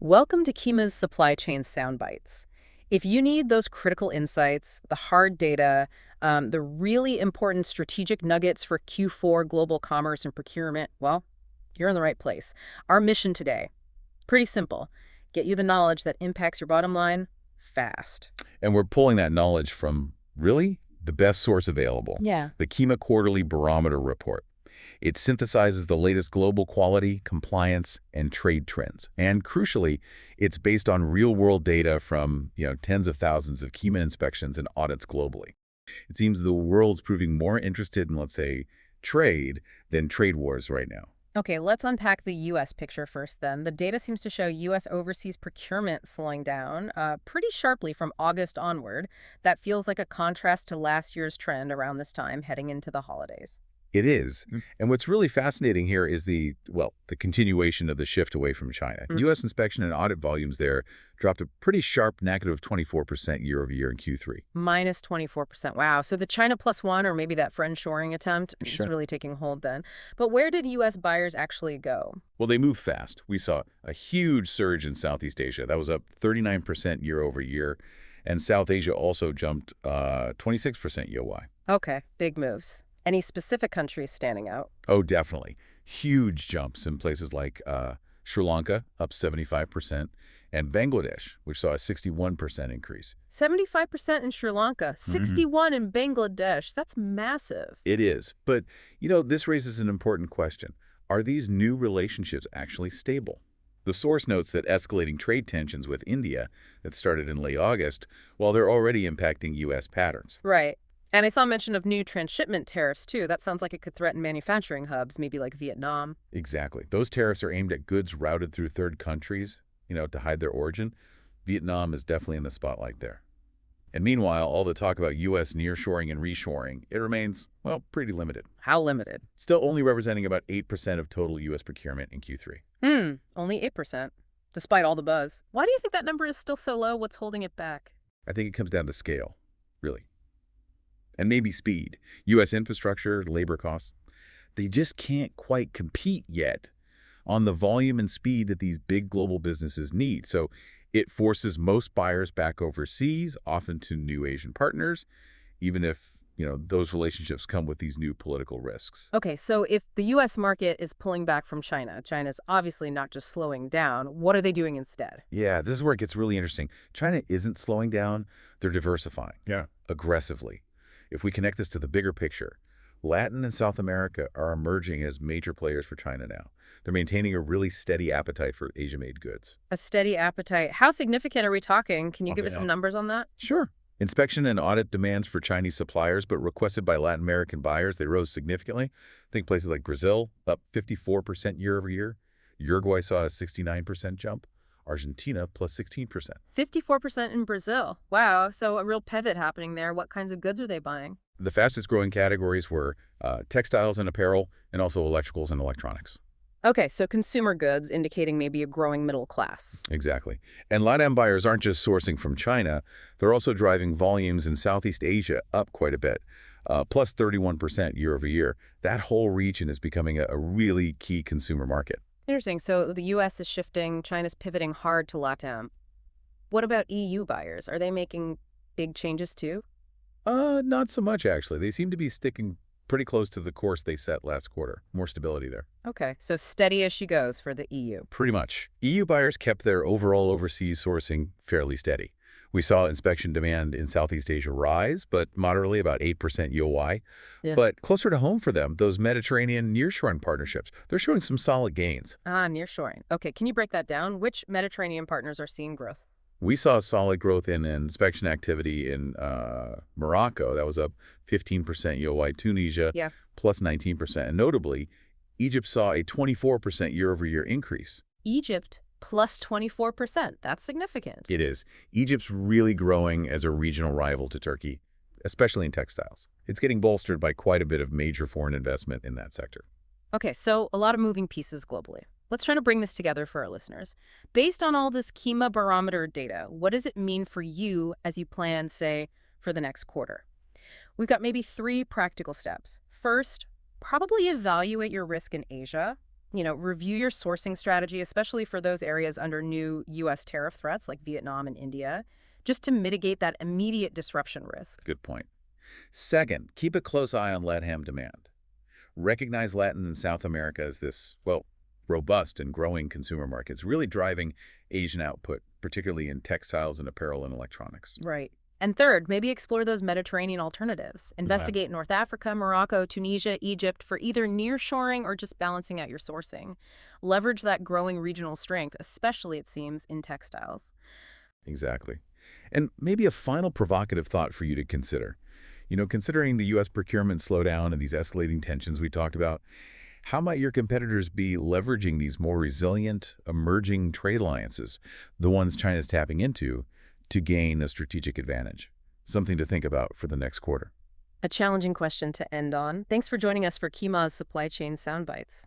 Welcome to QIMA's Supply Chain Soundbites. If you need those critical insights, the hard data, the really important strategic nuggets for Q4 global commerce and procurement, well, you're in the right place. Our mission today, pretty simple. Get you the knowledge that impacts your bottom line fast. And we're pulling that knowledge from, really, the best source available, Yeah. the QIMA Quarterly Barometer report. It synthesizes the latest global quality, compliance, and trade trends. And crucially, it's based on real-world data from, tens of thousands of QIMA inspections and audits globally. It seems the world's proving more interested in, let's say, trade than trade wars right now. Okay, let's unpack the U.S. picture first then. The data seems to show U.S. overseas procurement slowing down pretty sharply from August onward. That feels like a contrast to last year's trend around this time heading into the holidays. It is. And what's really fascinating here is the continuation of the shift away from China. U.S. inspection and audit volumes there dropped a pretty sharp negative 24% year over year in Q3. Minus 24%. Wow. So the China plus one, or maybe that friendshoring attempt, is really taking hold then. But where did U.S. buyers actually go? Well, they moved fast. We saw a huge surge in Southeast Asia. That was up 39% year over year. And South Asia also jumped 26% YoY. Okay, big moves. Any specific countries standing out? Oh, definitely. Huge jumps in places like Sri Lanka, up 75%, and Bangladesh, which saw a 61% increase. 75% in Sri Lanka, 61 in Bangladesh. That's massive. It is. But, this raises an important question. Are these new relationships actually stable? The source notes that escalating trade tensions with India that started in late August, while they're already impacting U.S. patterns. Right. And I saw mention of new transshipment tariffs, too. That sounds like it could threaten manufacturing hubs, maybe like Vietnam. Exactly. Those tariffs are aimed at goods routed through third countries, to hide their origin. Vietnam is definitely in the spotlight there. And meanwhile, all the talk about U.S. nearshoring and reshoring, it remains, pretty limited. How limited? Still only representing about 8% of total U.S. procurement in Q3. Only 8%, despite all the buzz. Why do you think that number is still so low? What's holding it back? I think it comes down to scale, really. And maybe speed. U.S. infrastructure, labor costs, they just can't quite compete yet on the volume and speed that these big global businesses need. So it forces most buyers back overseas, often to new Asian partners, even if, those relationships come with these new political risks. Okay, so if the U.S. market is pulling back from China, China's obviously not just slowing down. What are they doing instead? Yeah, this is where it gets really interesting. China isn't slowing down. They're diversifying. Yeah. Aggressively. If we connect this to the bigger picture, Latin and South America are emerging as major players for China now. They're maintaining a really steady appetite for Asia-made goods. A steady appetite. How significant are we talking? Can you give us some numbers on that? Sure. Inspection and audit demands for Chinese suppliers, but requested by Latin American buyers, they rose significantly. Think places like Brazil, up 54% year over year. Uruguay saw a 69% jump. Argentina, plus 16%. 54% in Brazil. Wow, so a real pivot happening there. What kinds of goods are they buying? The fastest growing categories were textiles and apparel, and also electricals and electronics. Okay, so consumer goods indicating maybe a growing middle class. Exactly. And LATAM buyers aren't just sourcing from China. They're also driving volumes in Southeast Asia up quite a bit, plus 31% year over year. That whole region is becoming a really key consumer market. Interesting. So the U.S. is shifting, China's pivoting hard to LATAM. What about EU buyers? Are they making big changes too? Not so much, actually. They seem to be sticking pretty close to the course they set last quarter. More stability there. Okay, so steady as she goes for the EU. Pretty much. EU buyers kept their overall overseas sourcing fairly steady. We saw inspection demand in Southeast Asia rise, but moderately, about 8% YoY. Yeah. But closer to home for them, those Mediterranean nearshoring partnerships, they're showing some solid gains. Nearshoring. Okay, can you break that down? Which Mediterranean partners are seeing growth? We saw solid growth in inspection activity in Morocco. That was up 15% YoY. Tunisia, plus 19%. And notably, Egypt saw a 24% year-over-year increase. Egypt? Plus 24%. That's significant. It is. Egypt's really growing as a regional rival to Turkey, especially in textiles. It's getting bolstered by quite a bit of major foreign investment in that sector. Okay, so a lot of moving pieces globally. Let's try to bring this together for our listeners. Based on all this QIMA barometer data, what does it mean for you as you plan, say, for the next quarter? We've got maybe 3 practical steps. First, probably evaluate your risk in Asia. Review your sourcing strategy, especially for those areas under new U.S. tariff threats like Vietnam and India, just to mitigate that immediate disruption risk. Good point. Second, keep a close eye on LatAm demand. Recognize Latin and South America as this, well, robust and growing consumer markets, really driving Asian output, particularly in textiles and apparel and electronics. Right. And third, maybe explore those Mediterranean alternatives. Yeah. Investigate North Africa, Morocco, Tunisia, Egypt for either nearshoring or just balancing out your sourcing. Leverage that growing regional strength, especially, it seems, in textiles. Exactly. And maybe a final provocative thought for you to consider. Considering the U.S. procurement slowdown and these escalating tensions we talked about, how might your competitors be leveraging these more resilient, emerging trade alliances, the ones China's tapping into, to gain a strategic advantage? Something to think about for the next quarter. A challenging question to end on. Thanks for joining us for QIMA's Supply Chain Soundbites.